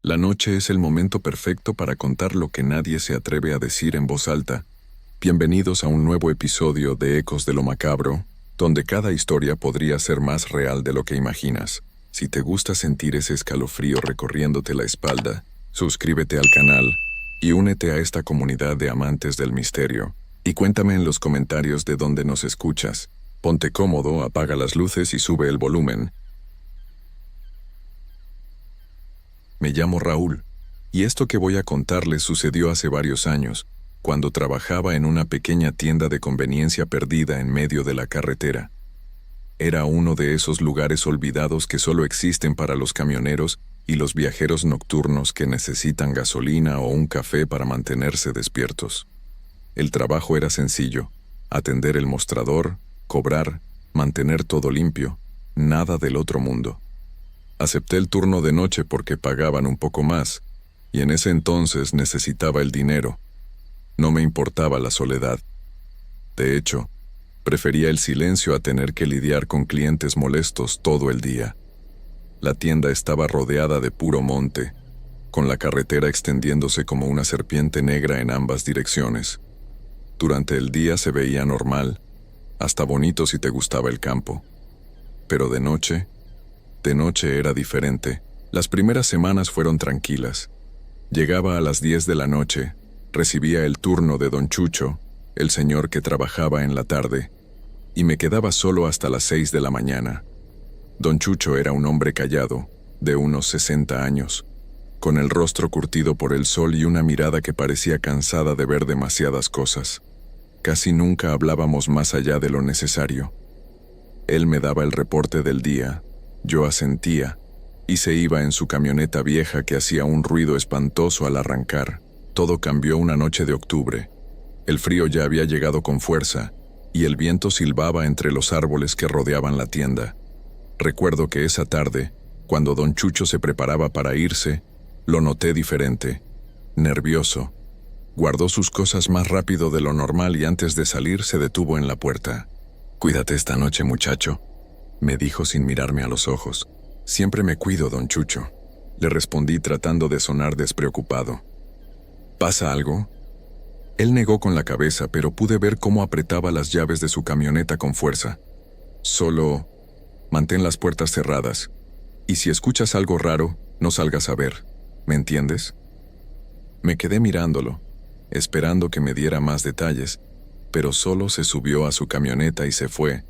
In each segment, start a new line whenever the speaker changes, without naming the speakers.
La noche es el momento perfecto para contar lo que nadie se atreve a decir en voz alta. Bienvenidos a un nuevo episodio de Ecos de lo Macabro, donde cada historia podría ser más real de lo que imaginas. Si te gusta sentir ese escalofrío recorriéndote la espalda, suscríbete al canal y únete a esta comunidad de amantes del misterio. Y cuéntame en los comentarios de dónde nos escuchas. Ponte cómodo, apaga las luces y sube el volumen. Me llamo Raúl, y esto que voy a contarles sucedió hace varios años, cuando trabajaba en una pequeña tienda de conveniencia perdida en medio de la carretera. Era uno de esos lugares olvidados que solo existen para los camioneros y los viajeros nocturnos que necesitan gasolina o un café para mantenerse despiertos. El trabajo era sencillo: atender el mostrador, cobrar, mantener todo limpio, nada del otro mundo. Acepté el turno de noche porque pagaban un poco más, y en ese entonces necesitaba el dinero. No me importaba la soledad. De hecho, prefería el silencio a tener que lidiar con clientes molestos todo el día. La tienda estaba rodeada de puro monte, con la carretera extendiéndose como una serpiente negra en ambas direcciones. Durante el día se veía normal, hasta bonito si te gustaba el campo. Pero de noche era diferente. Las primeras semanas fueron tranquilas. Llegaba a las 10 de la noche, recibía el turno de Don Chucho, el señor que trabajaba en la tarde, y me quedaba solo hasta las 6 de la mañana. Don Chucho era un hombre callado, de unos 60 años, con el rostro curtido por el sol y una mirada que parecía cansada de ver demasiadas cosas. Casi nunca hablábamos más allá de lo necesario. Él me daba el reporte del día, yo asentía, y se iba en su camioneta vieja que hacía un ruido espantoso al arrancar. Todo cambió una noche de octubre. El frío ya había llegado con fuerza, y el viento silbaba entre los árboles que rodeaban la tienda. Recuerdo que esa tarde, cuando Don Chucho se preparaba para irse, lo noté diferente, nervioso. Guardó sus cosas más rápido de lo normal y antes de salir se detuvo en la puerta. «Cuídate esta noche, muchacho», me dijo sin mirarme a los ojos. «Siempre me cuido, Don Chucho», le respondí tratando de sonar despreocupado. «¿Pasa algo?» Él negó con la cabeza, pero pude ver cómo apretaba las llaves de su camioneta con fuerza. «Solo mantén las puertas cerradas, y si escuchas algo raro, no salgas a ver, ¿me entiendes?» Me quedé mirándolo, esperando que me diera más detalles, pero solo se subió a su camioneta y se fue,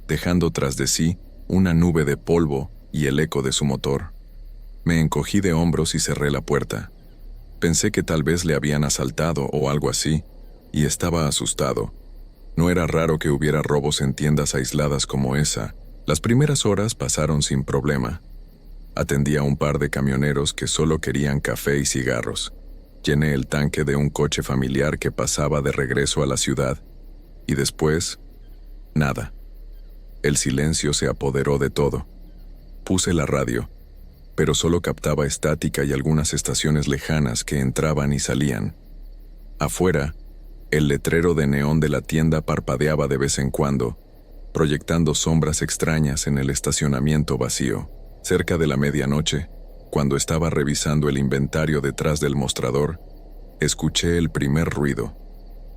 dejando tras de sí una nube de polvo y el eco de su motor. Me encogí de hombros y cerré la puerta. Pensé que tal vez le habían asaltado o algo así, y estaba asustado. No era raro que hubiera robos en tiendas aisladas como esa. Las primeras horas pasaron sin problema. Atendí a un par de camioneros que solo querían café y cigarros. Llené el tanque de un coche familiar que pasaba de regreso a la ciudad. Y después, nada. El silencio se apoderó de todo. Puse la radio, pero solo captaba estática y algunas estaciones lejanas que entraban y salían. Afuera, el letrero de neón de la tienda parpadeaba de vez en cuando, proyectando sombras extrañas en el estacionamiento vacío. Cerca de la medianoche, cuando estaba revisando el inventario detrás del mostrador, escuché el primer ruido.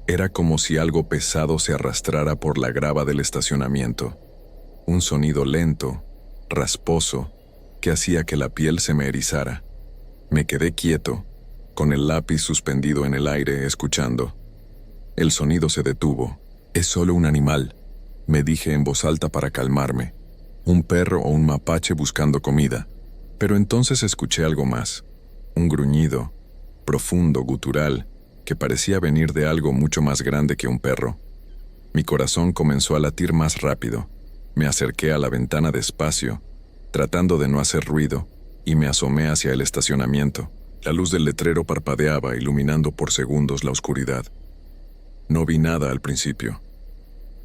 Era como si algo pesado se arrastrara por la grava del estacionamiento. Un sonido lento, rasposo, que hacía que la piel se me erizara. Me quedé quieto, con el lápiz suspendido en el aire, escuchando. El sonido se detuvo. «Es solo un animal», me dije en voz alta para calmarme. «Un perro o un mapache buscando comida». Pero entonces escuché algo más. Un gruñido, profundo, gutural, que parecía venir de algo mucho más grande que un perro. Mi corazón comenzó a latir más rápido. Me acerqué a la ventana despacio, tratando de no hacer ruido, y me asomé hacia el estacionamiento. La luz del letrero parpadeaba, iluminando por segundos la oscuridad. No vi nada al principio.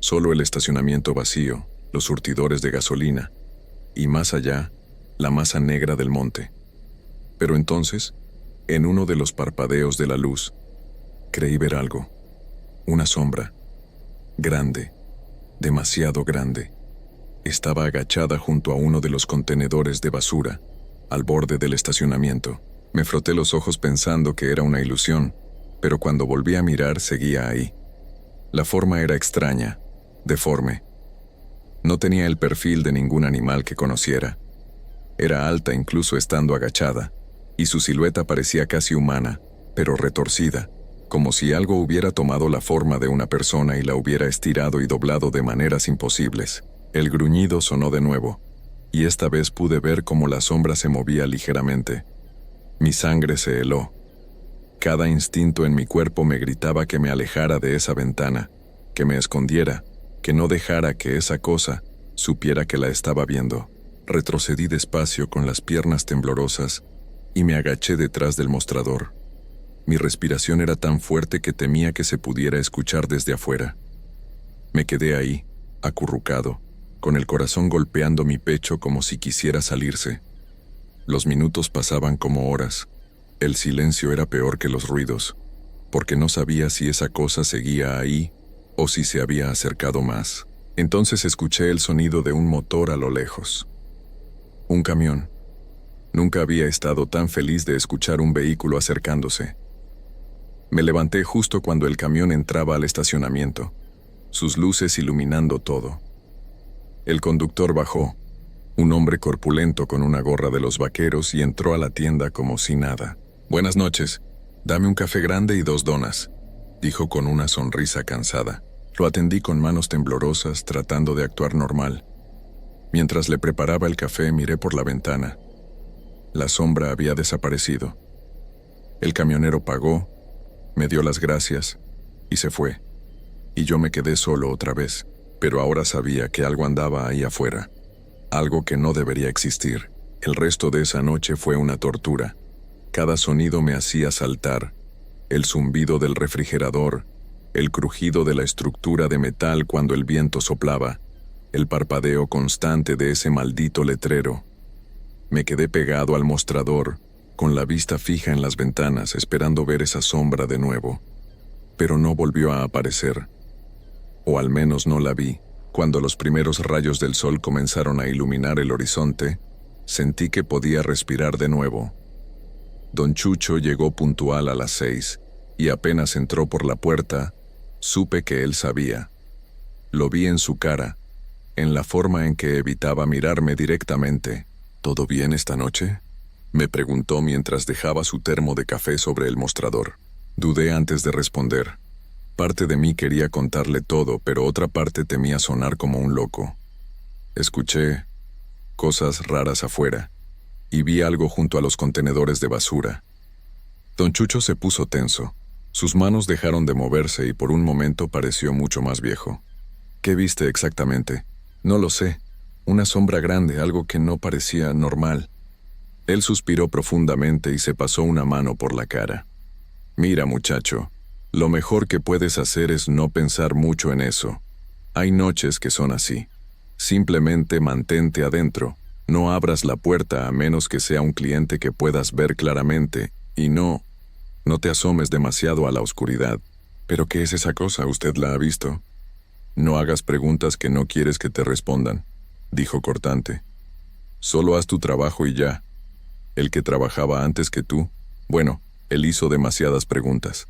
Solo el estacionamiento vacío, los surtidores de gasolina, y más allá, la masa negra del monte. Pero entonces, en uno de los parpadeos de la luz, creí ver algo. Una sombra. Grande. Demasiado grande. Estaba agachada junto a uno de los contenedores de basura, al borde del estacionamiento. Me froté los ojos pensando que era una ilusión, pero cuando volví a mirar seguía ahí. La forma era extraña, deforme. No tenía el perfil de ningún animal que conociera. Era alta incluso estando agachada, y su silueta parecía casi humana, pero retorcida, como si algo hubiera tomado la forma de una persona y la hubiera estirado y doblado de maneras imposibles. El gruñido sonó de nuevo, y esta vez pude ver cómo la sombra se movía ligeramente. Mi sangre se heló. Cada instinto en mi cuerpo me gritaba que me alejara de esa ventana, que me escondiera, que no dejara que esa cosa supiera que la estaba viendo. Retrocedí despacio con las piernas temblorosas y me agaché detrás del mostrador. Mi respiración era tan fuerte que temía que se pudiera escuchar desde afuera. Me quedé ahí, acurrucado, con el corazón golpeando mi pecho como si quisiera salirse. Los minutos pasaban como horas. El silencio era peor que los ruidos, porque no sabía si esa cosa seguía ahí o si se había acercado más. Entonces escuché el sonido de un motor a lo lejos. Un camión. Nunca había estado tan feliz de escuchar un vehículo acercándose. Me levanté justo cuando el camión entraba al estacionamiento, sus luces iluminando todo. El conductor bajó, un hombre corpulento con una gorra de los vaqueros, y entró a la tienda como si nada. «Buenas noches. Dame un café grande y 2 donas», dijo con una sonrisa cansada. Lo atendí con manos temblorosas, tratando de actuar normal. Mientras le preparaba el café, miré por la ventana. La sombra había desaparecido. El camionero pagó, me dio las gracias y se fue. Y yo me quedé solo otra vez, pero ahora sabía que algo andaba ahí afuera. Algo que no debería existir. El resto de esa noche fue una tortura. Cada sonido me hacía saltar. El zumbido del refrigerador, el crujido de la estructura de metal cuando el viento soplaba, el parpadeo constante de ese maldito letrero. Me quedé pegado al mostrador, con la vista fija en las ventanas, esperando ver esa sombra de nuevo. Pero no volvió a aparecer. O al menos no la vi. Cuando los primeros rayos del sol comenzaron a iluminar el horizonte, sentí que podía respirar de nuevo. Don Chucho llegó puntual a las 6, y apenas entró por la puerta, supe que él sabía. Lo vi en su cara, en la forma en que evitaba mirarme directamente. «¿Todo bien esta noche?», me preguntó mientras dejaba su termo de café sobre el mostrador. Dudé antes de responder. Parte de mí quería contarle todo, pero otra parte temía sonar como un loco. Escuché cosas raras afuera, y vi algo junto a los contenedores de basura. Don Chucho se puso tenso. Sus manos dejaron de moverse y por un momento pareció mucho más viejo. «¿Qué viste exactamente?». «No lo sé. Una sombra grande, algo que no parecía normal». Él suspiró profundamente y se pasó una mano por la cara. «Mira, muchacho, lo mejor que puedes hacer es no pensar mucho en eso. Hay noches que son así. Simplemente mantente adentro. No abras la puerta a menos que sea un cliente que puedas ver claramente, y no te asomes demasiado a la oscuridad». «¿Pero qué es esa cosa? ¿Usted la ha visto?». «No hagas preguntas que no quieres que te respondan», dijo cortante. «Solo haz tu trabajo y ya». «¿El que trabajaba antes que tú?». «Bueno, él hizo demasiadas preguntas».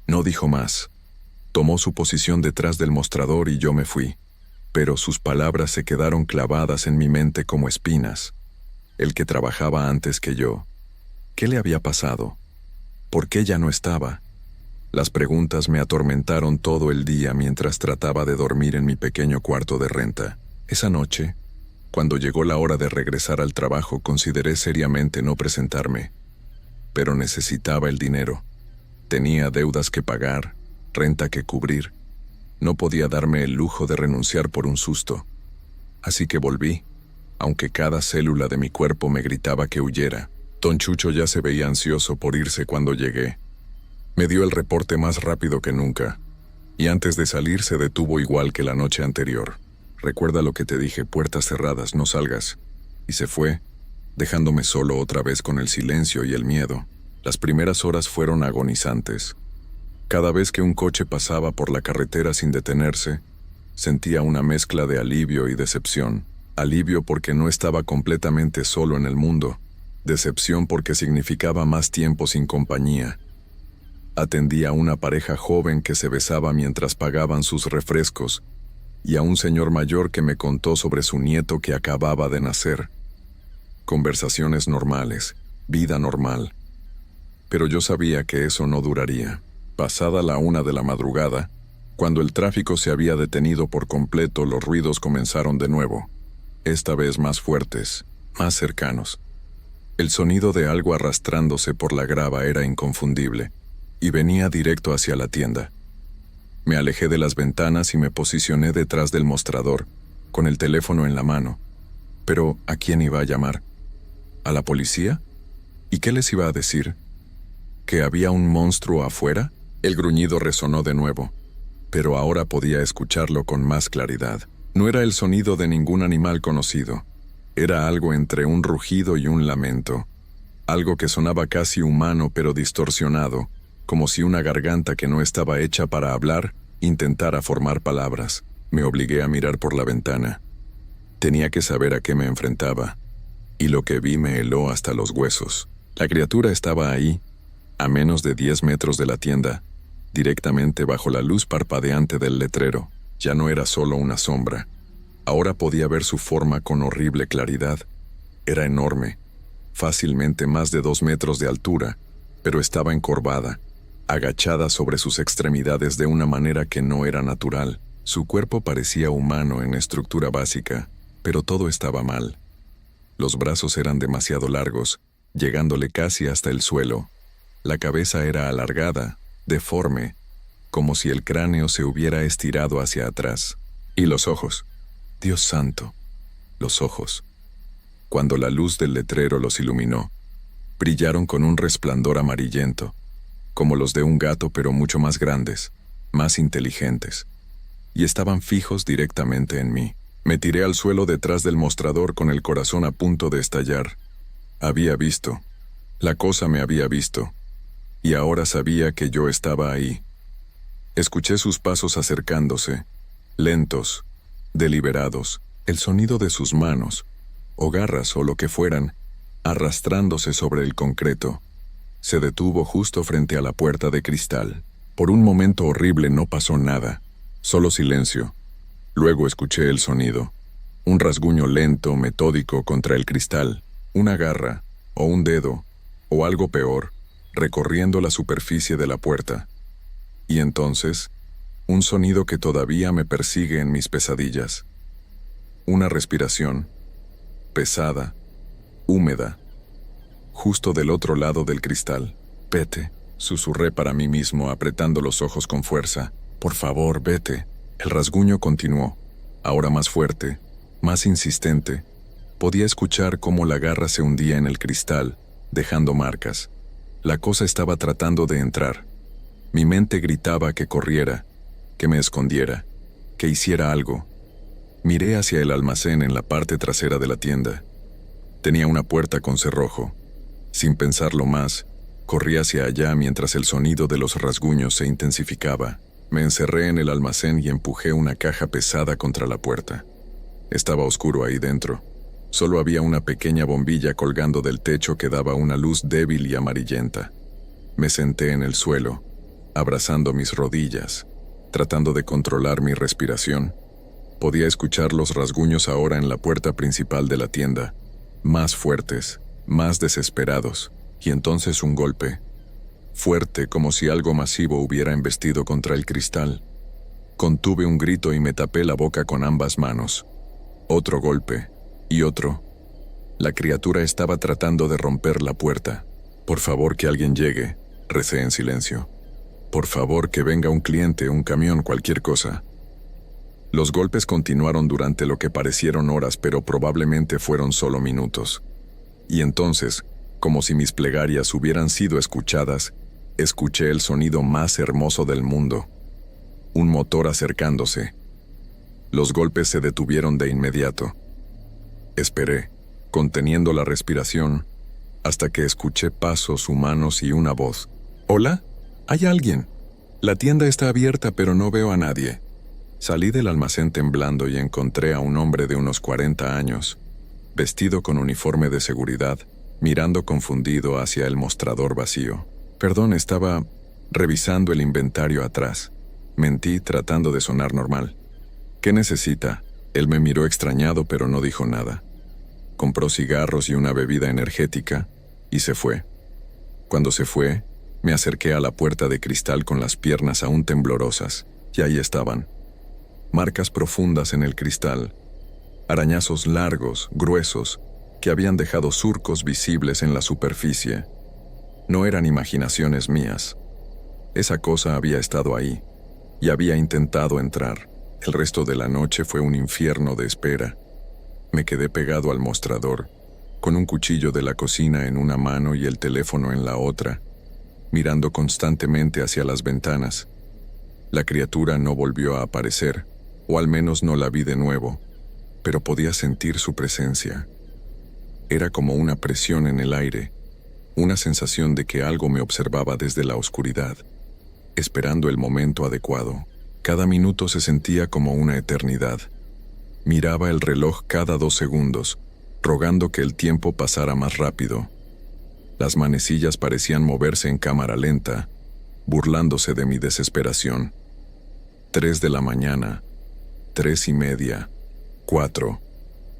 No dijo más. Tomó su posición detrás del mostrador y yo me fui. Pero sus palabras se quedaron clavadas en mi mente como espinas. El que trabajaba antes que yo. ¿Qué le había pasado? ¿Por qué ya no estaba? Las preguntas me atormentaron todo el día mientras trataba de dormir en mi pequeño cuarto de renta. Esa noche, cuando llegó la hora de regresar al trabajo, consideré seriamente no presentarme. Pero necesitaba el dinero. Tenía deudas que pagar, renta que cubrir. No podía darme el lujo de renunciar por un susto. Así que volví, aunque cada célula de mi cuerpo me gritaba que huyera. Don Chucho ya se veía ansioso por irse cuando llegué. Me dio el reporte más rápido que nunca, y antes de salir se detuvo igual que la noche anterior. «Recuerda lo que te dije, puertas cerradas, no salgas». Y se fue, dejándome solo otra vez con el silencio y el miedo. Las primeras horas fueron agonizantes. Cada vez que un coche pasaba por la carretera sin detenerse, sentía una mezcla de alivio y decepción. Alivio porque no estaba completamente solo en el mundo, decepción porque significaba más tiempo sin compañía. Atendí a una pareja joven que se besaba mientras pagaban sus refrescos, y a un señor mayor que me contó sobre su nieto que acababa de nacer. Conversaciones normales, vida normal. Pero yo sabía que eso no duraría. Pasada la 1 de la madrugada, cuando el tráfico se había detenido por completo, los ruidos comenzaron de nuevo, esta vez más fuertes, más cercanos. El sonido de algo arrastrándose por la grava era inconfundible, y venía directo hacia la tienda. Me alejé de las ventanas y me posicioné detrás del mostrador, con el teléfono en la mano. Pero, ¿a quién iba a llamar? ¿A la policía? ¿Y qué les iba a decir? ¿Que había un monstruo afuera? El gruñido resonó de nuevo, pero ahora podía escucharlo con más claridad. No era el sonido de ningún animal conocido. Era algo entre un rugido y un lamento. Algo que sonaba casi humano pero distorsionado, como si una garganta que no estaba hecha para hablar intentara formar palabras. Me obligué a mirar por la ventana. Tenía que saber a qué me enfrentaba, y lo que vi me heló hasta los huesos. La criatura estaba ahí, a menos de 10 metros de la tienda, directamente bajo la luz parpadeante del letrero. Ya no era solo una sombra. Ahora podía ver su forma con horrible claridad. Era enorme, fácilmente más de 2 metros de altura, pero estaba encorvada, agachada sobre sus extremidades de una manera que no era natural. Su cuerpo parecía humano en estructura básica, pero todo estaba mal. Los brazos eran demasiado largos, llegándole casi hasta el suelo. La cabeza era alargada, deforme, como si el cráneo se hubiera estirado hacia atrás. Y los ojos. Dios santo, los ojos. Cuando la luz del letrero los iluminó, brillaron con un resplandor amarillento, como los de un gato pero mucho más grandes, más inteligentes, y estaban fijos directamente en mí. Me tiré al suelo detrás del mostrador con el corazón a punto de estallar. Había visto. La cosa me había visto. Y ahora sabía que yo estaba ahí. Escuché sus pasos acercándose, lentos, deliberados, el sonido de sus manos, o garras o lo que fueran, arrastrándose sobre el concreto. Se detuvo justo frente a la puerta de cristal. Por un momento horrible no pasó nada, solo silencio. Luego escuché el sonido. Un rasguño lento, metódico contra el cristal, una garra, o un dedo, o algo peor, recorriendo la superficie de la puerta. Y entonces, un sonido que todavía me persigue en mis pesadillas. Una respiración, pesada, húmeda, justo del otro lado del cristal. «Vete», susurré para mí mismo, apretando los ojos con fuerza. «Por favor, vete». El rasguño continuó, ahora más fuerte, más insistente. Podía escuchar cómo la garra se hundía en el cristal, dejando marcas. La cosa estaba tratando de entrar. Mi mente gritaba que corriera, que me escondiera, que hiciera algo. Miré hacia el almacén en la parte trasera de la tienda. Tenía una puerta con cerrojo. Sin pensarlo más, corrí hacia allá mientras el sonido de los rasguños se intensificaba. Me encerré en el almacén y empujé una caja pesada contra la puerta. Estaba oscuro ahí dentro. Solo había una pequeña bombilla colgando del techo que daba una luz débil y amarillenta. Me senté en el suelo, abrazando mis rodillas, tratando de controlar mi respiración. Podía escuchar los rasguños ahora en la puerta principal de la tienda, más fuertes, más desesperados, y entonces un golpe, fuerte como si algo masivo hubiera embestido contra el cristal. Contuve un grito y me tapé la boca con ambas manos. Otro golpe, y otro. La criatura estaba tratando de romper la puerta. «Por favor, que alguien llegue», recé en silencio. «Por favor, que venga un cliente, un camión, cualquier cosa». Los golpes continuaron durante lo que parecieron horas, pero probablemente fueron solo minutos. Y entonces, como si mis plegarias hubieran sido escuchadas, escuché el sonido más hermoso del mundo. Un motor acercándose. Los golpes se detuvieron de inmediato. Esperé, conteniendo la respiración, hasta que escuché pasos humanos y una voz. «¿Hola? ¿Hay alguien? La tienda está abierta, pero no veo a nadie». Salí del almacén temblando y encontré a un hombre de unos 40 años, vestido con uniforme de seguridad, mirando confundido hacia el mostrador vacío. Perdón, estaba revisando el inventario atrás. Mentí tratando de sonar normal. ¿Qué necesita? Él me miró extrañado pero no dijo nada. Compró cigarros y una bebida energética y se fue. Cuando se fue, me acerqué a la puerta de cristal con las piernas aún temblorosas, y ahí estaban. Marcas profundas en el cristal, arañazos largos, gruesos, que habían dejado surcos visibles en la superficie. No eran imaginaciones mías. Esa cosa había estado ahí, y había intentado entrar. El resto de la noche fue un infierno de espera. Me quedé pegado al mostrador, con un cuchillo de la cocina en una mano y el teléfono en la otra, mirando constantemente hacia las ventanas. La criatura no volvió a aparecer, o al menos no la vi de nuevo, pero podía sentir su presencia. Era como una presión en el aire, una sensación de que algo me observaba desde la oscuridad, esperando el momento adecuado. Cada minuto se sentía como una eternidad. Miraba el reloj cada 2 segundos, rogando que el tiempo pasara más rápido. Las manecillas parecían moverse en cámara lenta, burlándose de mi desesperación. 3 de la mañana, 3:30, 4.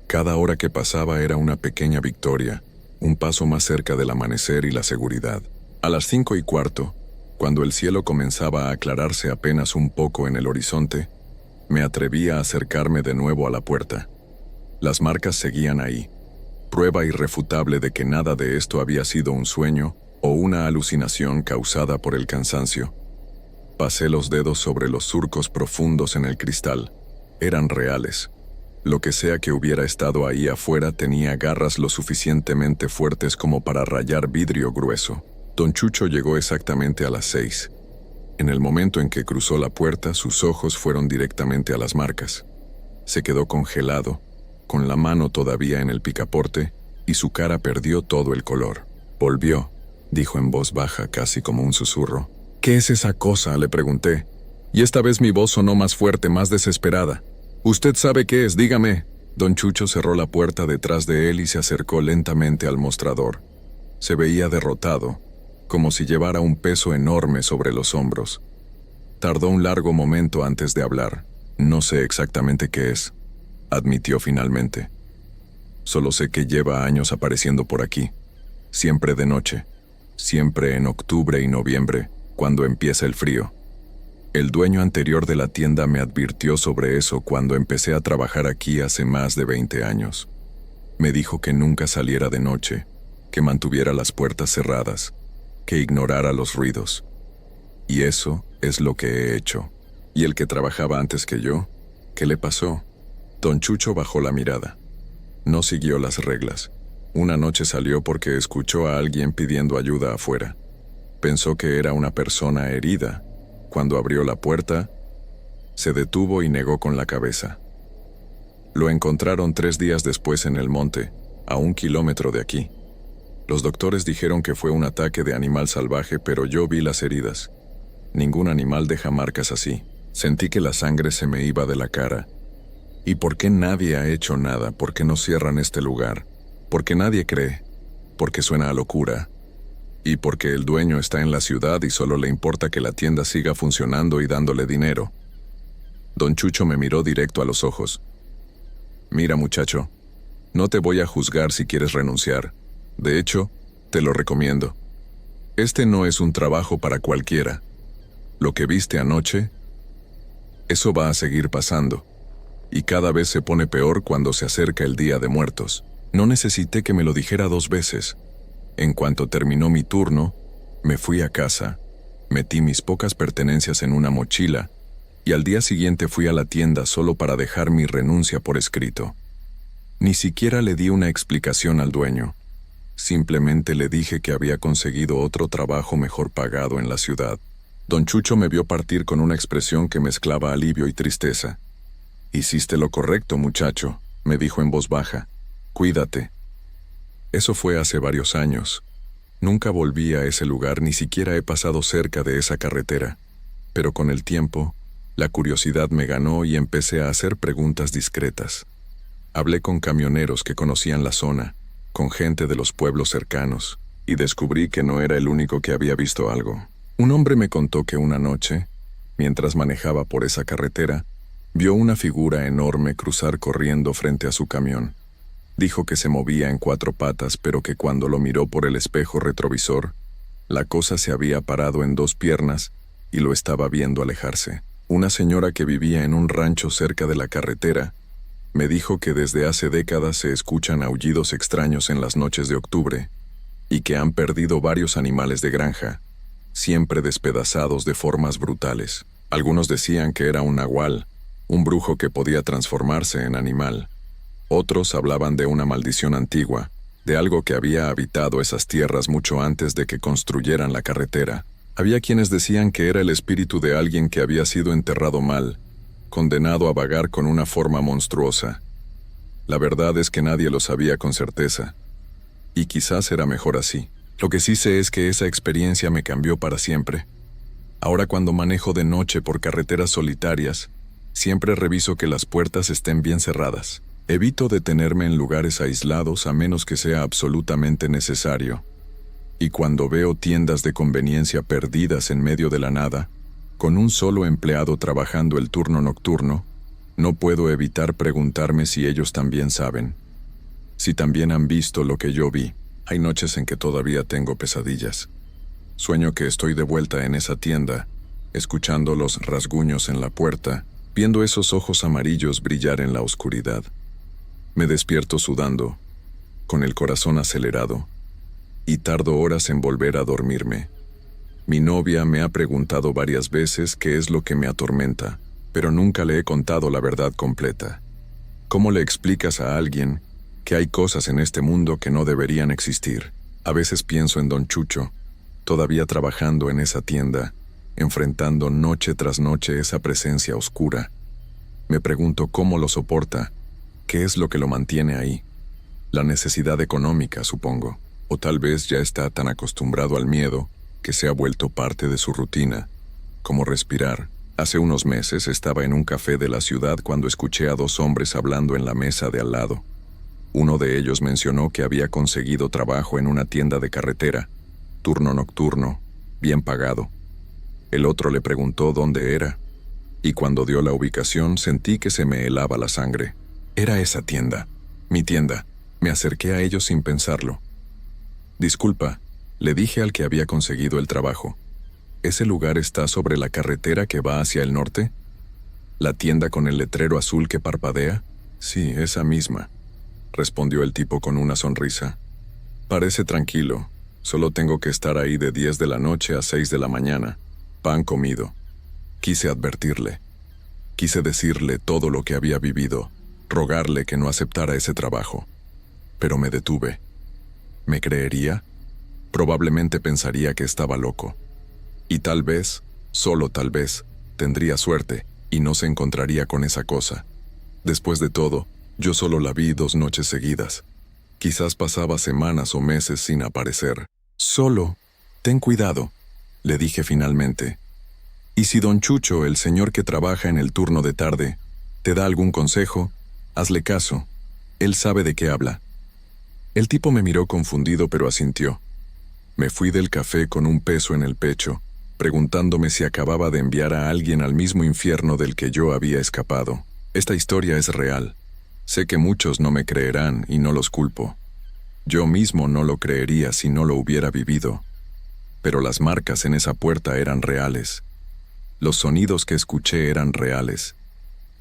Cada hora que pasaba era una pequeña victoria, un paso más cerca del amanecer y la seguridad. A las 5:15, cuando el cielo comenzaba a aclararse apenas un poco en el horizonte, me atreví a acercarme de nuevo a la puerta. Las marcas seguían ahí, prueba irrefutable de que nada de esto había sido un sueño o una alucinación causada por el cansancio. Pasé los dedos sobre los surcos profundos en el cristal. Eran reales. Lo que sea que hubiera estado ahí afuera tenía garras lo suficientemente fuertes como para rayar vidrio grueso. Don Chucho llegó exactamente a las 6. En el momento en que cruzó la puerta, sus ojos fueron directamente a las marcas. Se quedó congelado, con la mano todavía en el picaporte, y su cara perdió todo el color. «Volvió», dijo en voz baja, casi como un susurro. «¿Qué es esa cosa?», le pregunté. Y esta vez mi voz sonó más fuerte, más desesperada. «Usted sabe qué es, dígame». Don Chucho cerró la puerta detrás de él y se acercó lentamente al mostrador. Se veía derrotado, como si llevara un peso enorme sobre los hombros. Tardó un largo momento antes de hablar. «No sé exactamente qué es», admitió finalmente. «Solo sé que lleva años apareciendo por aquí. Siempre de noche. Siempre en octubre y noviembre, cuando empieza el frío. El dueño anterior de la tienda me advirtió sobre eso cuando empecé a trabajar aquí hace más de 20 años. Me dijo que nunca saliera de noche, que mantuviera las puertas cerradas, que ignorara los ruidos. Y eso es lo que he hecho». «¿Y el que trabajaba antes que yo? ¿Qué le pasó?» Don Chucho bajó la mirada. No siguió las reglas. Una noche salió porque escuchó a alguien pidiendo ayuda afuera. Pensó que era una persona herida. Cuando abrió la puerta, se detuvo y negó con la cabeza. Lo encontraron 3 días después en el monte, a 1 kilómetro de aquí. Los doctores dijeron que fue un ataque de animal salvaje, pero yo vi las heridas. Ningún animal deja marcas así. Sentí que la sangre se me iba de la cara. ¿Y por qué nadie ha hecho nada? ¿Por qué no cierran este lugar? ¿Por qué nadie cree? Porque suena a locura. Y porque el dueño está en la ciudad y solo le importa que la tienda siga funcionando y dándole dinero. Don Chucho me miró directo a los ojos. «Mira, muchacho, no te voy a juzgar si quieres renunciar. De hecho, te lo recomiendo. Este no es un trabajo para cualquiera. Lo que viste anoche, eso va a seguir pasando. Y cada vez se pone peor cuando se acerca el Día de Muertos». No necesité que me lo dijera 2 veces. En cuanto terminó mi turno, me fui a casa, metí mis pocas pertenencias en una mochila y al día siguiente fui a la tienda solo para dejar mi renuncia por escrito. Ni siquiera le di una explicación al dueño. Simplemente le dije que había conseguido otro trabajo mejor pagado en la ciudad. Don Chucho me vio partir con una expresión que mezclaba alivio y tristeza. «Hiciste lo correcto, muchacho», me dijo en voz baja. «Cuídate». Eso fue hace varios años. Nunca volví a ese lugar, ni siquiera he pasado cerca de esa carretera. Pero con el tiempo, la curiosidad me ganó y empecé a hacer preguntas discretas. Hablé con camioneros que conocían la zona, con gente de los pueblos cercanos, y descubrí que no era el único que había visto algo. Un hombre me contó que una noche, mientras manejaba por esa carretera, vio una figura enorme cruzar corriendo frente a su camión. Dijo que se movía en 4 patas, pero que cuando lo miró por el espejo retrovisor, la cosa se había parado en 2 piernas y lo estaba viendo alejarse. Una señora que vivía en un rancho cerca de la carretera me dijo que desde hace décadas se escuchan aullidos extraños en las noches de octubre y que han perdido varios animales de granja, siempre despedazados de formas brutales. Algunos decían que era un nahual, un brujo que podía transformarse en animal. Otros hablaban de una maldición antigua, de algo que había habitado esas tierras mucho antes de que construyeran la carretera. Había quienes decían que era el espíritu de alguien que había sido enterrado mal, condenado a vagar con una forma monstruosa. La verdad es que nadie lo sabía con certeza, y quizás era mejor así. Lo que sí sé es que esa experiencia me cambió para siempre. Ahora cuando manejo de noche por carreteras solitarias, siempre reviso que las puertas estén bien cerradas. Evito detenerme en lugares aislados a menos que sea absolutamente necesario. Y cuando veo tiendas de conveniencia perdidas en medio de la nada, con un solo empleado trabajando el turno nocturno, no puedo evitar preguntarme si ellos también saben. Si también han visto lo que yo vi. Hay noches en que todavía tengo pesadillas. Sueño que estoy de vuelta en esa tienda, escuchando los rasguños en la puerta, viendo esos ojos amarillos brillar en la oscuridad. Me despierto sudando, con el corazón acelerado, y tardo horas en volver a dormirme. Mi novia me ha preguntado varias veces qué es lo que me atormenta, pero nunca le he contado la verdad completa. ¿Cómo le explicas a alguien que hay cosas en este mundo que no deberían existir? A veces pienso en Don Chucho, todavía trabajando en esa tienda, enfrentando noche tras noche esa presencia oscura. Me pregunto cómo lo soporta, qué es lo que lo mantiene ahí. La necesidad económica, supongo, o tal vez ya está tan acostumbrado al miedo que se ha vuelto parte de su rutina, como respirar. Hace unos meses estaba en un café de la ciudad cuando escuché a 2 hombres hablando en la mesa de al lado. Uno de ellos mencionó que había conseguido trabajo en una tienda de carretera, turno nocturno, bien pagado. El otro le preguntó dónde era, y cuando dio la ubicación sentí que se me helaba la sangre. Era esa tienda, mi tienda. Me acerqué a ellos sin pensarlo. Disculpa, le dije al que había conseguido el trabajo. ¿Ese lugar está sobre la carretera que va hacia el norte? ¿La tienda con el letrero azul que parpadea? Sí, esa misma, respondió el tipo con una sonrisa. Parece tranquilo, solo tengo que estar ahí de 10 de la noche a 6 de la mañana, pan comido. Quise advertirle. Quise decirle todo lo que había vivido, rogarle que no aceptara ese trabajo. Pero me detuve. ¿Me creería? Probablemente pensaría que estaba loco. Y tal vez, solo tal vez, tendría suerte y no se encontraría con esa cosa. Después de todo, yo solo la vi 2 noches seguidas. Quizás pasaba semanas o meses sin aparecer. Solo, ten cuidado, le dije finalmente. Y si don Chucho, el señor que trabaja en el turno de tarde, te da algún consejo, hazle caso. Él sabe de qué habla. El tipo me miró confundido pero asintió. Me fui del café con un peso en el pecho, preguntándome si acababa de enviar a alguien al mismo infierno del que yo había escapado. Esta historia es real. Sé que muchos no me creerán y no los culpo. Yo mismo no lo creería si no lo hubiera vivido. Pero las marcas en esa puerta eran reales. Los sonidos que escuché eran reales.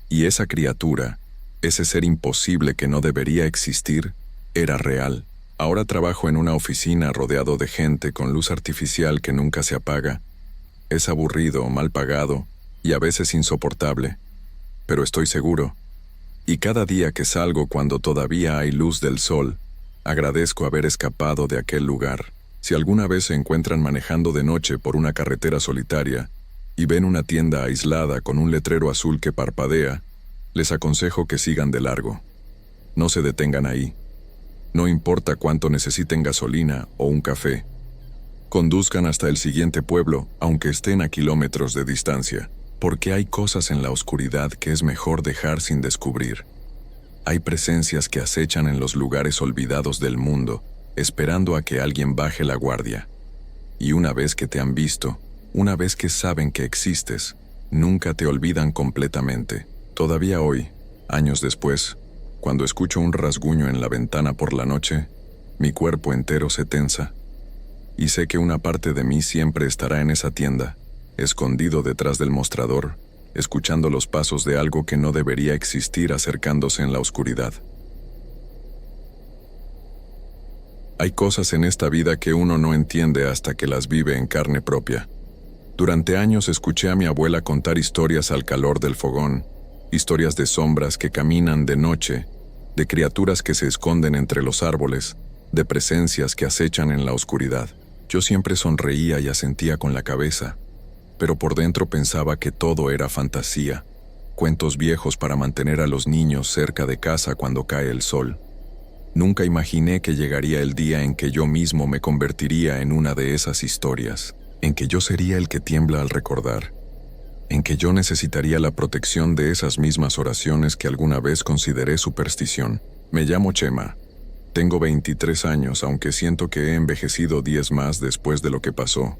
Y esa criatura, ese ser imposible que no debería existir, era real. Ahora trabajo en una oficina rodeado de gente con luz artificial que nunca se apaga. Es aburrido, mal pagado y a veces insoportable. Pero estoy seguro. Y cada día que salgo cuando todavía hay luz del sol, agradezco haber escapado de aquel lugar. Si alguna vez se encuentran manejando de noche por una carretera solitaria y ven una tienda aislada con un letrero azul que parpadea, les aconsejo que sigan de largo. No se detengan ahí. No importa cuánto necesiten gasolina o un café. Conduzcan hasta el siguiente pueblo, aunque estén a kilómetros de distancia, porque hay cosas en la oscuridad que es mejor dejar sin descubrir. Hay presencias que acechan en los lugares olvidados del mundo, esperando a que alguien baje la guardia. Y una vez que te han visto, una vez que saben que existes, nunca te olvidan completamente. Todavía hoy, años después, cuando escucho un rasguño en la ventana por la noche, mi cuerpo entero se tensa. Y sé que una parte de mí siempre estará en esa tienda, escondido detrás del mostrador, escuchando los pasos de algo que no debería existir acercándose en la oscuridad. Hay cosas en esta vida que uno no entiende hasta que las vive en carne propia. Durante años escuché a mi abuela contar historias al calor del fogón, historias de sombras que caminan de noche, de criaturas que se esconden entre los árboles, de presencias que acechan en la oscuridad. Yo siempre sonreía y asentía con la cabeza, pero por dentro pensaba que todo era fantasía, cuentos viejos para mantener a los niños cerca de casa cuando cae el sol. Nunca imaginé que llegaría el día en que yo mismo me convertiría en una de esas historias, en que yo sería el que tiembla al recordar, en que yo necesitaría la protección de esas mismas oraciones que alguna vez consideré superstición. Me llamo Chema. Tengo 23 años, aunque siento que he envejecido 10 más después de lo que pasó.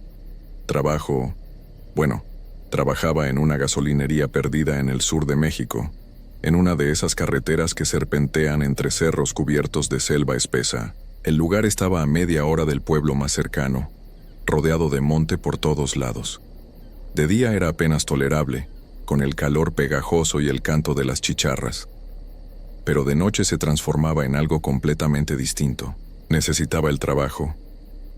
Trabajaba en una gasolinería perdida en el sur de México, en una de esas carreteras que serpentean entre cerros cubiertos de selva espesa. El lugar estaba a media hora del pueblo más cercano, rodeado de monte por todos lados. De día era apenas tolerable, con el calor pegajoso y el canto de las chicharras. Pero de noche se transformaba en algo completamente distinto. Necesitaba el trabajo.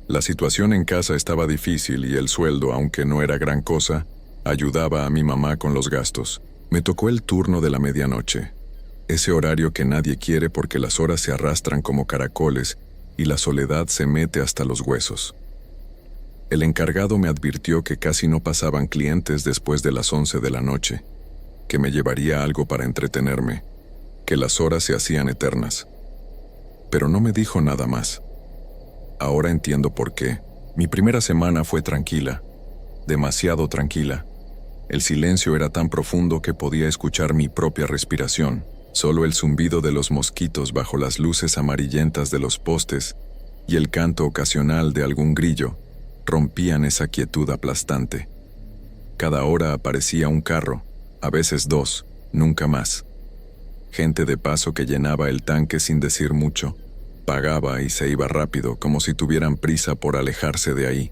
La situación en casa estaba difícil y el sueldo, aunque no era gran cosa, ayudaba a mi mamá con los gastos. Me tocó el turno de la medianoche, ese horario que nadie quiere porque las horas se arrastran como caracoles y la soledad se mete hasta los huesos. El encargado me advirtió que casi no pasaban clientes después de las 11 de la noche, que me llevaría algo para entretenerme, que las horas se hacían eternas. Pero no me dijo nada más. Ahora entiendo por qué. Mi primera semana fue tranquila, demasiado tranquila. El silencio era tan profundo que podía escuchar mi propia respiración. Solo el zumbido de los mosquitos bajo las luces amarillentas de los postes y el canto ocasional de algún grillo rompían esa quietud aplastante. Cada hora aparecía un carro, a veces 2, nunca más. Gente de paso que llenaba el tanque sin decir mucho, pagaba y se iba rápido como si tuvieran prisa por alejarse de ahí.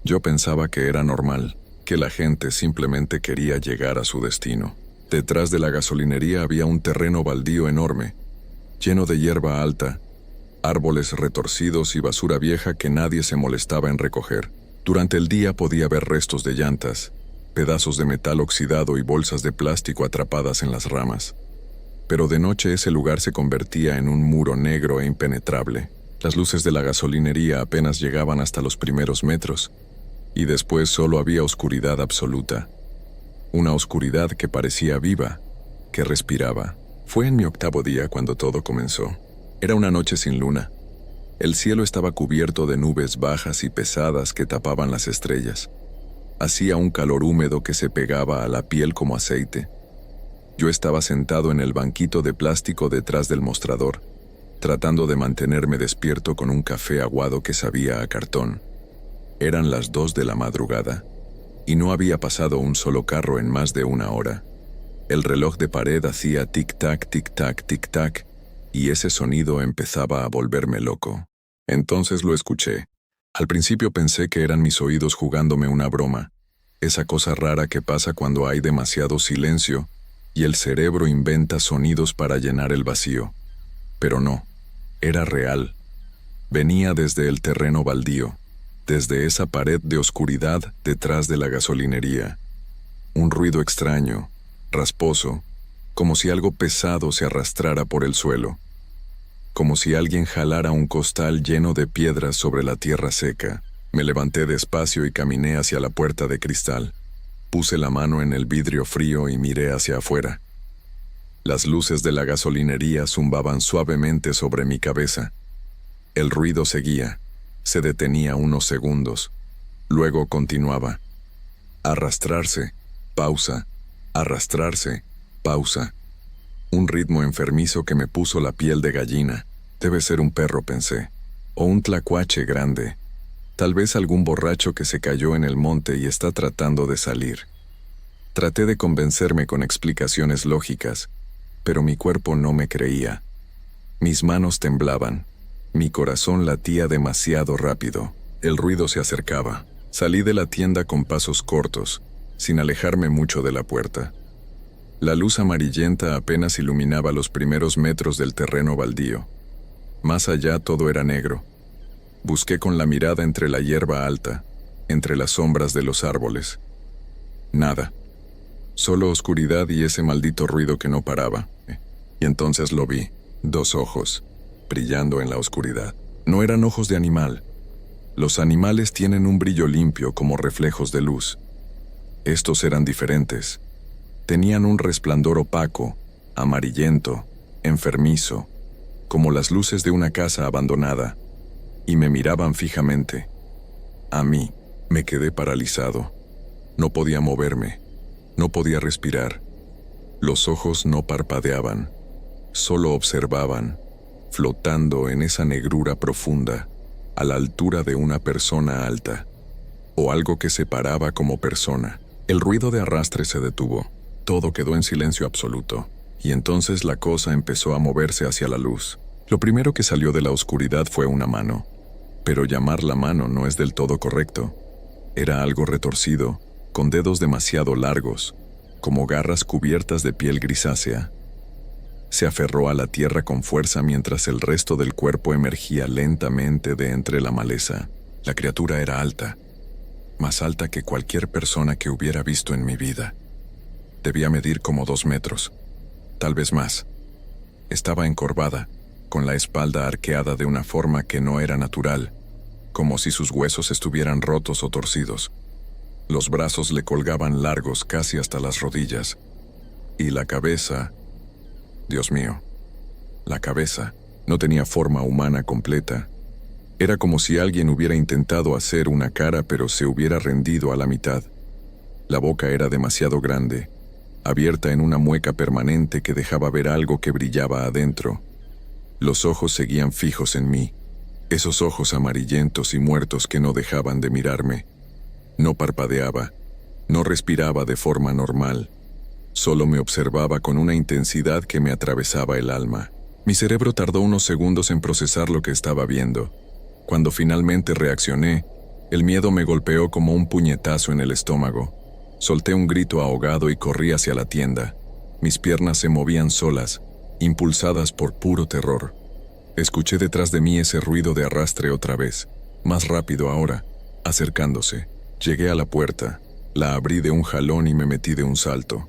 Yo pensaba que era normal, que la gente simplemente quería llegar a su destino. Detrás de la gasolinería había un terreno baldío enorme, lleno de hierba alta, árboles retorcidos y basura vieja que nadie se molestaba en recoger. Durante el día podía ver restos de llantas, pedazos de metal oxidado y bolsas de plástico atrapadas en las ramas. Pero de noche ese lugar se convertía en un muro negro e impenetrable. Las luces de la gasolinería apenas llegaban hasta los primeros metros, y después solo había oscuridad absoluta. Una oscuridad que parecía viva, que respiraba. Fue en mi 8º día cuando todo comenzó. Era una noche sin luna. El cielo estaba cubierto de nubes bajas y pesadas que tapaban las estrellas. Hacía un calor húmedo que se pegaba a la piel como aceite. Yo estaba sentado en el banquito de plástico detrás del mostrador, tratando de mantenerme despierto con un café aguado que sabía a cartón. Eran las 2 de la madrugada, y no había pasado un solo carro en más de una hora. El reloj de pared hacía tic-tac, tic-tac, tic-tac, y ese sonido empezaba a volverme loco. Entonces lo escuché. Al principio pensé que eran mis oídos jugándome una broma, esa cosa rara que pasa cuando hay demasiado silencio y el cerebro inventa sonidos para llenar el vacío. Pero no, era real. Venía desde el terreno baldío, desde esa pared de oscuridad detrás de la gasolinería. Un ruido extraño, rasposo, como si algo pesado se arrastrara por el suelo, como si alguien jalara un costal lleno de piedras sobre la tierra seca. Me levanté despacio y caminé hacia la puerta de cristal. Puse la mano en el vidrio frío y miré hacia afuera. Las luces de la gasolinería zumbaban suavemente sobre mi cabeza. El ruido seguía, se detenía unos segundos, luego continuaba. Arrastrarse, pausa, arrastrarse, pausa. Un ritmo enfermizo que me puso la piel de gallina. Debe ser un perro, pensé. O un tlacuache grande. Tal vez algún borracho que se cayó en el monte y está tratando de salir. Traté de convencerme con explicaciones lógicas, pero mi cuerpo no me creía. Mis manos temblaban. Mi corazón latía demasiado rápido. El ruido se acercaba. Salí de la tienda con pasos cortos, sin alejarme mucho de la puerta. La luz amarillenta apenas iluminaba los primeros metros del terreno baldío. Más allá todo era negro. Busqué con la mirada entre la hierba alta, entre las sombras de los árboles. Nada. Solo oscuridad y ese maldito ruido que no paraba. Y entonces lo vi. 2 ojos, brillando en la oscuridad. No eran ojos de animal. Los animales tienen un brillo limpio como reflejos de luz. Estos eran diferentes. Tenían un resplandor opaco, amarillento, enfermizo, como las luces de una casa abandonada, y me miraban fijamente. A mí, me quedé paralizado. No podía moverme, no podía respirar. Los ojos no parpadeaban, solo observaban, flotando en esa negrura profunda, a la altura de una persona alta, o algo que se paraba como persona. El ruido de arrastre se detuvo. Todo quedó en silencio absoluto, y entonces la cosa empezó a moverse hacia la luz. Lo primero que salió de la oscuridad fue una mano, pero llamarla mano no es del todo correcto. Era algo retorcido, con dedos demasiado largos, como garras cubiertas de piel grisácea. Se aferró a la tierra con fuerza mientras el resto del cuerpo emergía lentamente de entre la maleza. La criatura era alta, más alta que cualquier persona que hubiera visto en mi vida. Debía medir como 2 metros, tal vez más. Estaba encorvada, con la espalda arqueada de una forma que no era natural, como si sus huesos estuvieran rotos o torcidos. Los brazos le colgaban largos casi hasta las rodillas, y la cabeza... Dios mío, la cabeza no tenía forma humana completa. Era como si alguien hubiera intentado hacer una cara pero se hubiera rendido a la mitad. La boca era demasiado grande, abierta en una mueca permanente que dejaba ver algo que brillaba adentro. Los ojos seguían fijos en mí, esos ojos amarillentos y muertos que no dejaban de mirarme. No parpadeaba, no respiraba de forma normal, solo me observaba con una intensidad que me atravesaba el alma. Mi cerebro tardó unos segundos en procesar lo que estaba viendo. Cuando finalmente reaccioné, el miedo me golpeó como un puñetazo en el estómago. Solté un grito ahogado y corrí hacia la tienda. Mis piernas se movían solas, impulsadas por puro terror. Escuché detrás de mí ese ruido de arrastre otra vez, más rápido ahora, acercándose. Llegué a la puerta, la abrí de un jalón y me metí de un salto.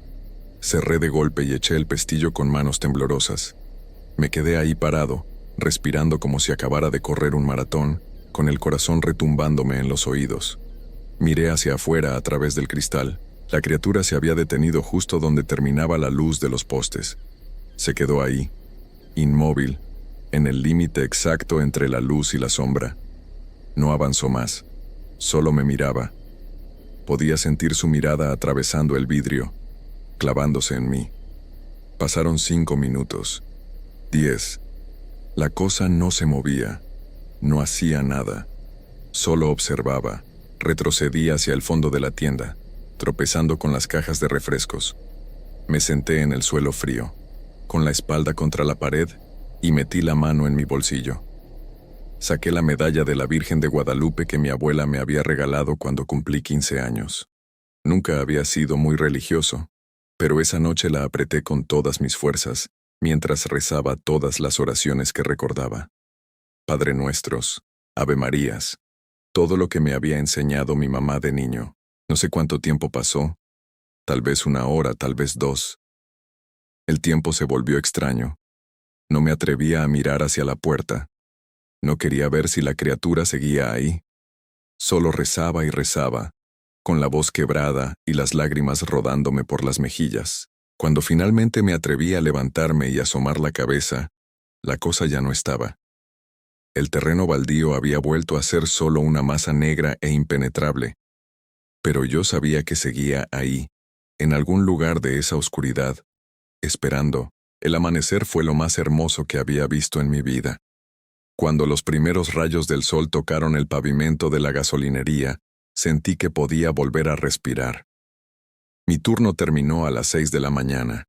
Cerré de golpe y eché el pestillo con manos temblorosas. Me quedé ahí parado, respirando como si acabara de correr un maratón, con el corazón retumbándome en los oídos. Miré hacia afuera a través del cristal. La criatura se había detenido justo donde terminaba la luz de los postes. Se quedó ahí, inmóvil, en el límite exacto entre la luz y la sombra. No avanzó más, solo me miraba. Podía sentir su mirada atravesando el vidrio, clavándose en mí. Pasaron 5 minutos, 10. La cosa no se movía, no hacía nada, solo observaba. Retrocedí hacia el fondo de la tienda, tropezando con las cajas de refrescos. Me senté en el suelo frío, con la espalda contra la pared, y metí la mano en mi bolsillo. Saqué la medalla de la Virgen de Guadalupe que mi abuela me había regalado cuando cumplí 15 años. Nunca había sido muy religioso, pero esa noche la apreté con todas mis fuerzas, mientras rezaba todas las oraciones que recordaba. Padre Nuestros, Ave Marías, todo lo que me había enseñado mi mamá de niño. No sé cuánto tiempo pasó, tal vez 1 hora, tal vez 2. El tiempo se volvió extraño. No me atrevía a mirar hacia la puerta. No quería ver si la criatura seguía ahí. Solo rezaba y rezaba, con la voz quebrada y las lágrimas rodándome por las mejillas. Cuando finalmente me atreví a levantarme y asomar la cabeza, la cosa ya no estaba. El terreno baldío había vuelto a ser solo una masa negra e impenetrable, pero yo sabía que seguía ahí, en algún lugar de esa oscuridad, esperando, El amanecer fue lo más hermoso que había visto en mi vida. Cuando los primeros rayos del sol tocaron el pavimento de la gasolinería, sentí que podía volver a respirar. Mi turno terminó a las 6 de la mañana.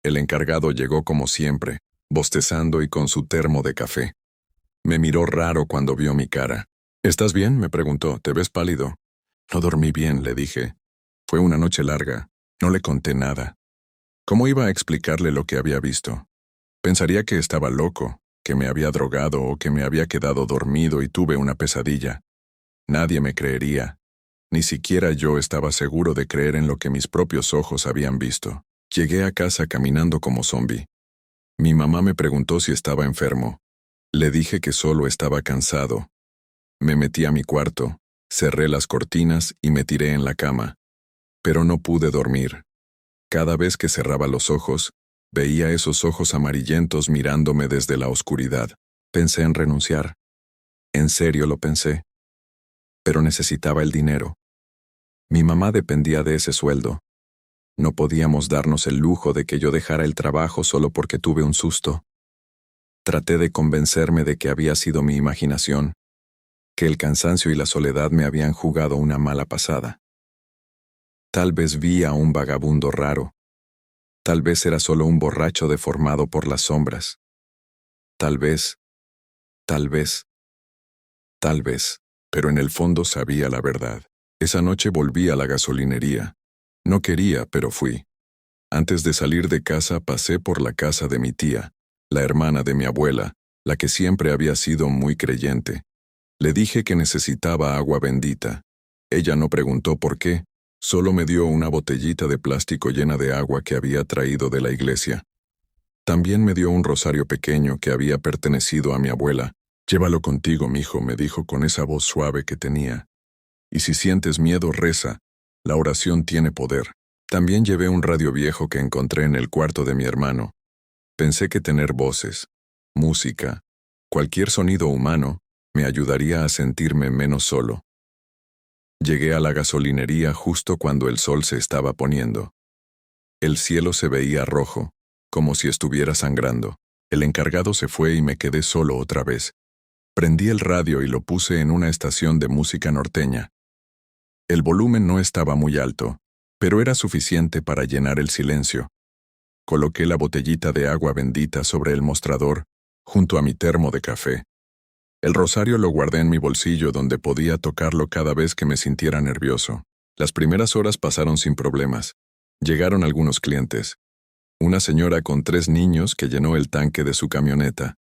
El encargado llegó como siempre, bostezando y con su termo de café. Me miró raro cuando vio mi cara. «¿Estás bien?», me preguntó. «Te ves pálido». «No dormí bien», le dije. «Fue una noche larga. No le conté nada». ¿Cómo iba a explicarle lo que había visto? Pensaría que estaba loco, que me había drogado o que me había quedado dormido y tuve una pesadilla. Nadie me creería. Ni siquiera yo estaba seguro de creer en lo que mis propios ojos habían visto. Llegué a casa caminando como zombi. Mi mamá me preguntó si estaba enfermo. Le dije que solo estaba cansado. Me metí a mi cuarto, cerré las cortinas y me tiré en la cama. Pero no pude dormir. Cada vez que cerraba los ojos, veía esos ojos amarillentos mirándome desde la oscuridad. Pensé en renunciar. En serio lo pensé. Pero necesitaba el dinero. Mi mamá dependía de ese sueldo. No podíamos darnos el lujo de que yo dejara el trabajo solo porque tuve un susto. Traté de convencerme de que había sido mi imaginación, que el cansancio y la soledad me habían jugado una mala pasada. Tal vez vi a un vagabundo raro. Tal vez era solo un borracho deformado por las sombras. Tal vez, pero en el fondo sabía la verdad. Esa noche volví a la gasolinería. No quería, pero fui. Antes de salir de casa pasé por la casa de mi tía, la hermana de mi abuela, la que siempre había sido muy creyente. Le dije que necesitaba agua bendita. Ella no preguntó por qué, solo me dio una botellita de plástico llena de agua que había traído de la iglesia. También me dio un rosario pequeño que había pertenecido a mi abuela. «Llévalo contigo, mijo», me dijo con esa voz suave que tenía. «Y si sientes miedo, reza. La oración tiene poder». También llevé un radio viejo que encontré en el cuarto de mi hermano. Pensé que tener voces, música, cualquier sonido humano, me ayudaría a sentirme menos solo. Llegué a la gasolinería justo cuando el sol se estaba poniendo. El cielo se veía rojo, como si estuviera sangrando. El encargado se fue y me quedé solo otra vez. Prendí el radio y lo puse en una estación de música norteña. El volumen no estaba muy alto, pero era suficiente para llenar el silencio. Coloqué la botellita de agua bendita sobre el mostrador, junto a mi termo de café. El rosario lo guardé en mi bolsillo donde podía tocarlo cada vez que me sintiera nervioso. Las primeras horas pasaron sin problemas. Llegaron algunos clientes. Una señora con 3 niños que llenó el tanque de su camioneta.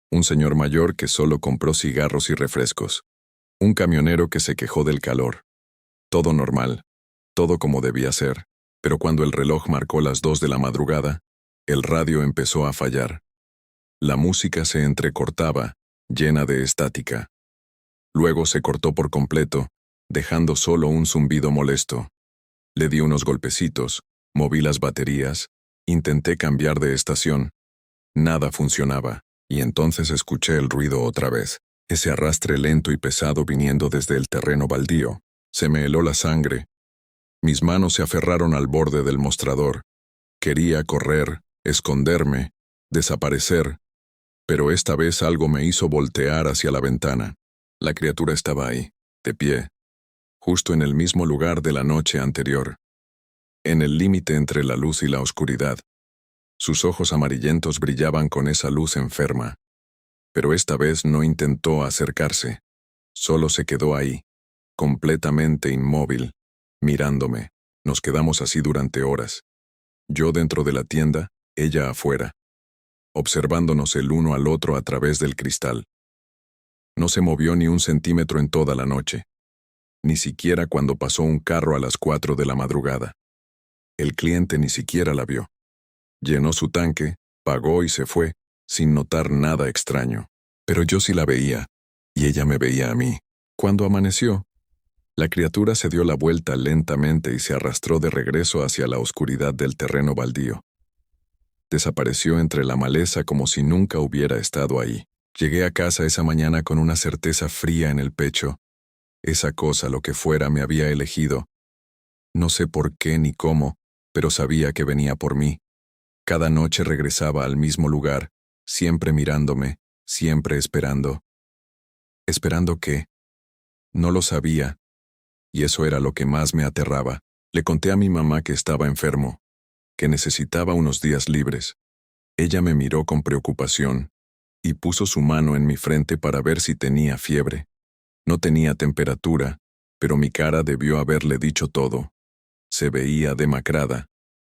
Un señor mayor que solo compró cigarros y refrescos. Un camionero que se quejó del calor. Todo normal. Todo como debía ser. Pero cuando el reloj marcó las 2 de la madrugada, el radio empezó a fallar. La música se entrecortaba, llena de estática. Luego se cortó por completo, dejando solo un zumbido molesto. Le di unos golpecitos, moví las baterías, intenté cambiar de estación. Nada funcionaba, y entonces escuché el ruido otra vez, ese arrastre lento y pesado viniendo desde el terreno baldío. Se me heló la sangre. Mis manos se aferraron al borde del mostrador. Quería correr, esconderme, desaparecer, pero esta vez algo me hizo voltear hacia la ventana. La criatura estaba ahí, de pie, justo en el mismo lugar de la noche anterior, en el límite entre la luz y la oscuridad. Sus ojos amarillentos brillaban con esa luz enferma, pero esta vez no intentó acercarse, solo se quedó ahí, completamente inmóvil, mirándome. Nos quedamos así durante horas. Yo dentro de la tienda, ella afuera, observándonos el uno al otro a través del cristal. No se movió ni un centímetro en toda la noche, ni siquiera cuando pasó un carro a las 4 de la madrugada. El cliente ni siquiera la vio. Llenó su tanque, pagó y se fue, sin notar nada extraño. Pero yo sí la veía, y ella me veía a mí. Cuando amaneció, la criatura se dio la vuelta lentamente y se arrastró de regreso hacia la oscuridad del terreno baldío. Desapareció entre la maleza como si nunca hubiera estado ahí. Llegué a casa esa mañana con una certeza fría en el pecho. Esa cosa, lo que fuera, me había elegido. No sé por qué ni cómo, pero sabía que venía por mí. Cada noche regresaba al mismo lugar, siempre mirándome, siempre esperando. ¿Esperando qué? No lo sabía, y eso era lo que más me aterraba. Le conté a mi mamá que estaba enfermo, que necesitaba unos días libres. Ella me miró con preocupación y puso su mano en mi frente para ver si tenía fiebre. No tenía temperatura, pero mi cara debió haberle dicho todo. Se veía demacrada,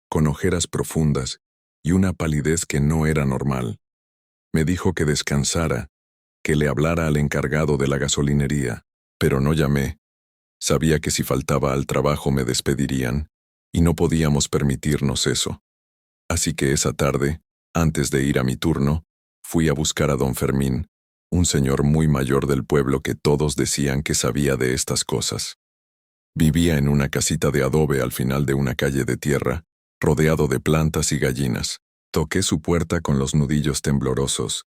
con ojeras profundas y una palidez que no era normal. Me dijo que descansara, que le hablara al encargado de la gasolinería, pero no llamé. Sabía que si faltaba al trabajo me despedirían, y no podíamos permitirnos eso. Así que esa tarde, antes de ir a mi turno, fui a buscar a don Fermín, un señor muy mayor del pueblo que todos decían que sabía de estas cosas. Vivía en una casita de adobe al final de una calle de tierra, rodeado de plantas y gallinas. Toqué su puerta con los nudillos temblorosos.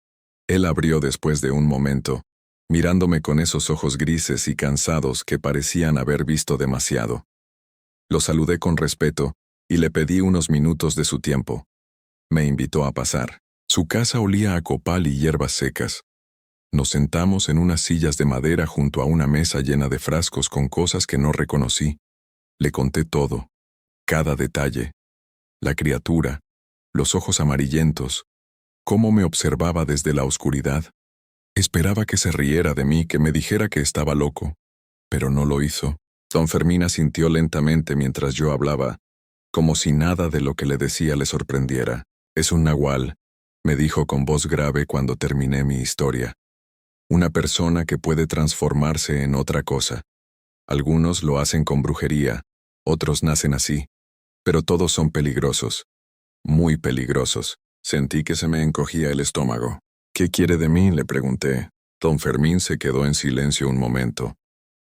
Él abrió después de un momento, mirándome con esos ojos grises y cansados que parecían haber visto demasiado. Lo saludé con respeto y le pedí unos minutos de su tiempo. Me invitó a pasar. Su casa olía a copal y hierbas secas. Nos sentamos en unas sillas de madera junto a una mesa llena de frascos con cosas que no reconocí. Le conté todo, cada detalle. La criatura, los ojos amarillentos, cómo me observaba desde la oscuridad. Esperaba que se riera de mí, que me dijera que estaba loco, pero no lo hizo. Don Fermín asintió lentamente mientras yo hablaba, como si nada de lo que le decía le sorprendiera. Es un nahual, me dijo con voz grave cuando terminé mi historia. Una persona que puede transformarse en otra cosa. Algunos lo hacen con brujería, otros nacen así, pero todos son peligrosos, muy peligrosos. Sentí que se me encogía el estómago. ¿Qué quiere de mí?, le pregunté. Don Fermín se quedó en silencio un momento,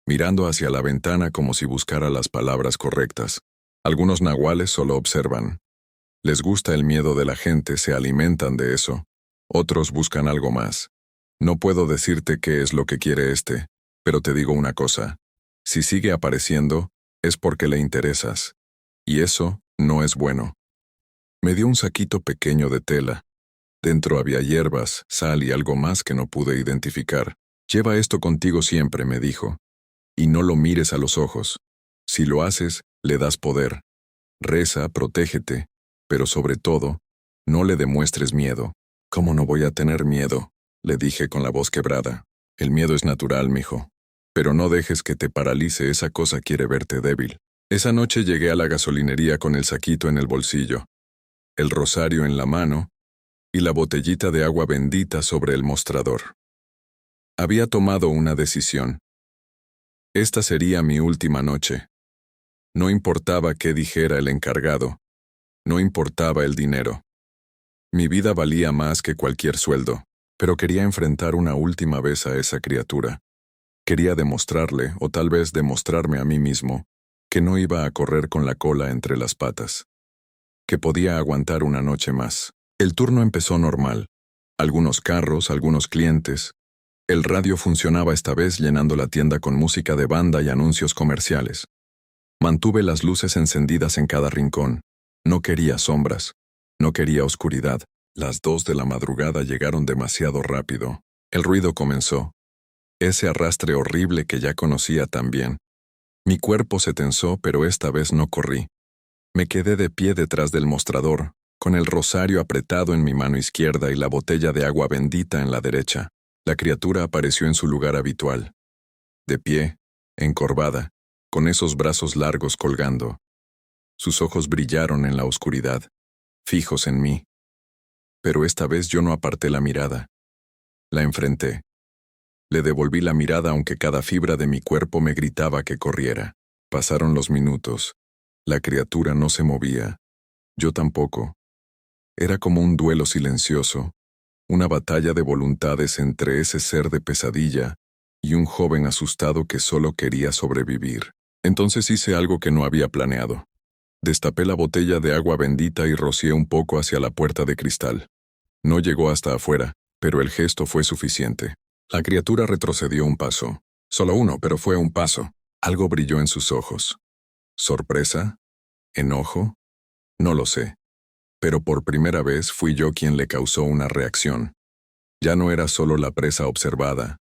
mirando hacia la ventana como si buscara las palabras correctas. Algunos nahuales solo observan. Les gusta el miedo de la gente, se alimentan de eso. Otros buscan algo más. No puedo decirte qué es lo que quiere este, pero te digo una cosa. Si sigue apareciendo, es porque le interesas. Y eso no es bueno. Me dio un saquito pequeño de tela. Dentro había hierbas, sal y algo más que no pude identificar. Lleva esto contigo siempre, me dijo. Y no lo mires a los ojos. Si lo haces, le das poder. Reza, protégete, pero sobre todo, no le demuestres miedo. ¿Cómo no voy a tener miedo?, le dije con la voz quebrada. El miedo es natural, mijo. Pero no dejes que te paralice, esa cosa quiere verte débil. Esa noche llegué a la gasolinería con el saquito en el bolsillo, el rosario en la mano y la botellita de agua bendita sobre el mostrador. Había tomado una decisión. Esta sería mi última noche. No importaba qué dijera el encargado. No importaba el dinero. Mi vida valía más que cualquier sueldo, pero quería enfrentar una última vez a esa criatura. Quería demostrarle, o tal vez demostrarme a mí mismo, que no iba a correr con la cola entre las patas. Que podía aguantar una noche más. El turno empezó normal. Algunos carros, algunos clientes. El radio funcionaba esta vez llenando la tienda con música de banda y anuncios comerciales. Mantuve las luces encendidas en cada rincón. No quería sombras. No quería oscuridad. Las 2 de la madrugada llegaron demasiado rápido. El ruido comenzó. Ese arrastre horrible que ya conocía tan bien. Mi cuerpo se tensó, pero esta vez no corrí. Me quedé de pie detrás del mostrador, con el rosario apretado en mi mano izquierda y la botella de agua bendita en la derecha. La criatura apareció en su lugar habitual. De pie, encorvada, con esos brazos largos colgando. Sus ojos brillaron en la oscuridad, fijos en mí. Pero esta vez yo no aparté la mirada. La enfrenté. Le devolví la mirada aunque cada fibra de mi cuerpo me gritaba que corriera. Pasaron los minutos. La criatura no se movía. Yo tampoco. Era como un duelo silencioso, una batalla de voluntades entre ese ser de pesadilla y un joven asustado que solo quería sobrevivir. Entonces hice algo que no había planeado. Destapé la botella de agua bendita y rocié un poco hacia la puerta de cristal. No llegó hasta afuera, pero el gesto fue suficiente. La criatura retrocedió un paso. Solo uno, pero fue un paso. Algo brilló en sus ojos. ¿Sorpresa? ¿Enojo? No lo sé. Pero por primera vez fui yo quien le causó una reacción. Ya no era solo la presa observada.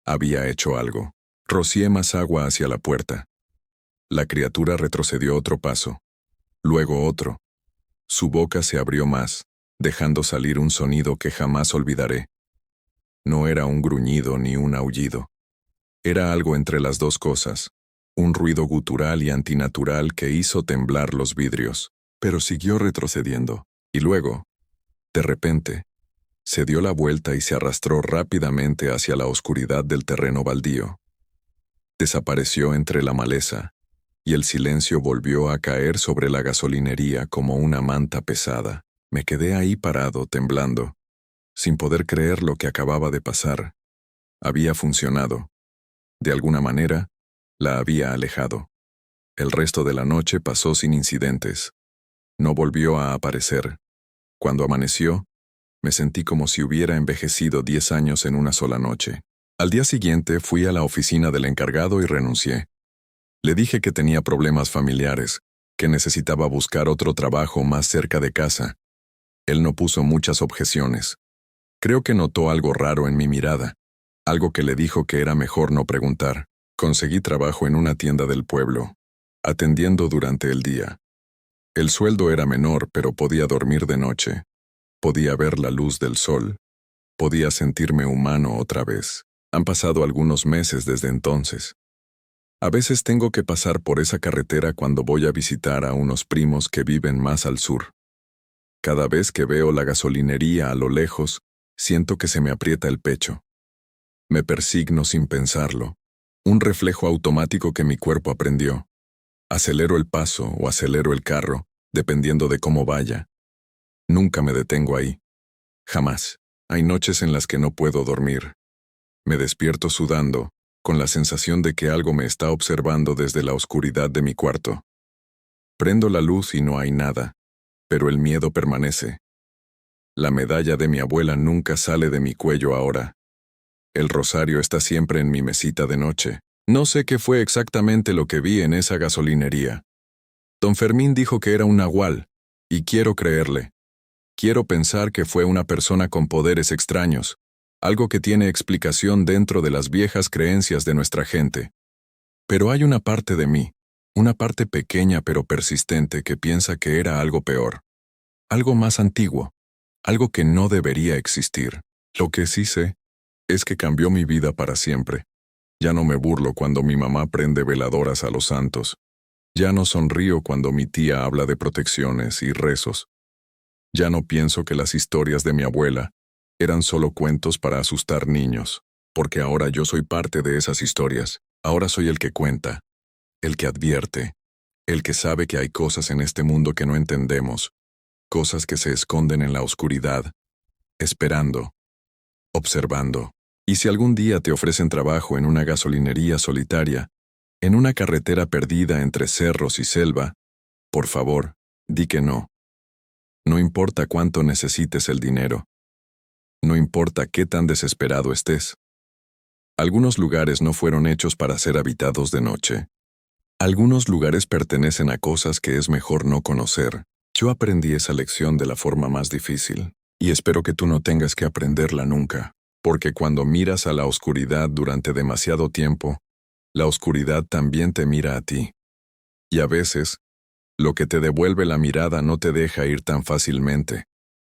Había hecho algo. Rocié más agua hacia la puerta. La criatura retrocedió otro paso. Luego otro. Su boca se abrió más, dejando salir un sonido que jamás olvidaré. No era un gruñido ni un aullido. Era algo entre las dos cosas, un ruido gutural y antinatural que hizo temblar los vidrios, pero siguió retrocediendo, y luego, de repente, se dio la vuelta y se arrastró rápidamente hacia la oscuridad del terreno baldío. Desapareció entre la maleza, y el silencio volvió a caer sobre la gasolinería como una manta pesada. Me quedé ahí parado, temblando, sin poder creer lo que acababa de pasar. Había funcionado. De alguna manera, la había alejado. El resto de la noche pasó sin incidentes. No volvió a aparecer. Cuando amaneció, me sentí como si hubiera envejecido 10 años en una sola noche. Al día siguiente fui a la oficina del encargado y renuncié. Le dije que tenía problemas familiares, que necesitaba buscar otro trabajo más cerca de casa. Él no puso muchas objeciones. Creo que notó algo raro en mi mirada, algo que le dijo que era mejor no preguntar. Conseguí trabajo en una tienda del pueblo, atendiendo durante el día. El sueldo era menor, pero podía dormir de noche. Podía ver la luz del sol. Podía sentirme humano otra vez. Han pasado algunos meses desde entonces. A veces tengo que pasar por esa carretera cuando voy a visitar a unos primos que viven más al sur. Cada vez que veo la gasolinería a lo lejos, siento que se me aprieta el pecho. Me persigno sin pensarlo, un reflejo automático que mi cuerpo aprendió. Acelero el paso o acelero el carro, dependiendo de cómo vaya. Nunca me detengo ahí. Jamás. Hay noches en las que no puedo dormir. Me despierto sudando, con la sensación de que algo me está observando desde la oscuridad de mi cuarto. Prendo la luz y no hay nada, pero el miedo permanece. La medalla de mi abuela nunca sale de mi cuello ahora. El rosario está siempre en mi mesita de noche. No sé qué fue exactamente lo que vi en esa gasolinería. Don Fermín dijo que era un nahual, y quiero creerle. Quiero pensar que fue una persona con poderes extraños, algo que tiene explicación dentro de las viejas creencias de nuestra gente. Pero hay una parte de mí, una parte pequeña pero persistente que piensa que era algo peor, algo más antiguo, algo que no debería existir. Lo que sí sé es que cambió mi vida para siempre. Ya no me burlo cuando mi mamá prende veladoras a los santos. Ya no sonrío cuando mi tía habla de protecciones y rezos. Ya no pienso que las historias de mi abuela eran solo cuentos para asustar niños, porque ahora yo soy parte de esas historias. Ahora soy el que cuenta, el que advierte, el que sabe que hay cosas en este mundo que no entendemos, cosas que se esconden en la oscuridad, esperando, observando. Y si algún día te ofrecen trabajo en una gasolinería solitaria, en una carretera perdida entre cerros y selva, por favor, di que no. No importa cuánto necesites el dinero. No importa qué tan desesperado estés. Algunos lugares no fueron hechos para ser habitados de noche. Algunos lugares pertenecen a cosas que es mejor no conocer. Yo aprendí esa lección de la forma más difícil, y espero que tú no tengas que aprenderla nunca, porque cuando miras a la oscuridad durante demasiado tiempo, la oscuridad también te mira a ti. Y a veces, lo que te devuelve la mirada no te deja ir tan fácilmente.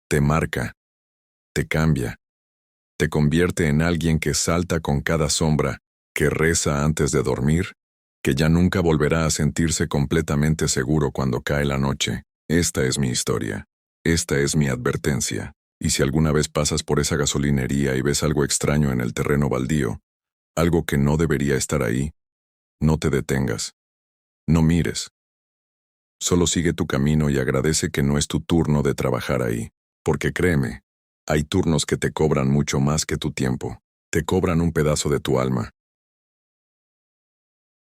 Te marca. Te cambia. Te convierte en alguien que salta con cada sombra, que reza antes de dormir, que ya nunca volverá a sentirse completamente seguro cuando cae la noche. Esta es mi historia. Esta es mi advertencia. Y si alguna vez pasas por esa gasolinería y ves algo extraño en el terreno baldío, algo que no debería estar ahí, no te detengas. No mires. Solo sigue tu camino y agradece que no es tu turno de trabajar ahí. Porque créeme, hay turnos que te cobran mucho más que tu tiempo. Te cobran un pedazo de tu alma.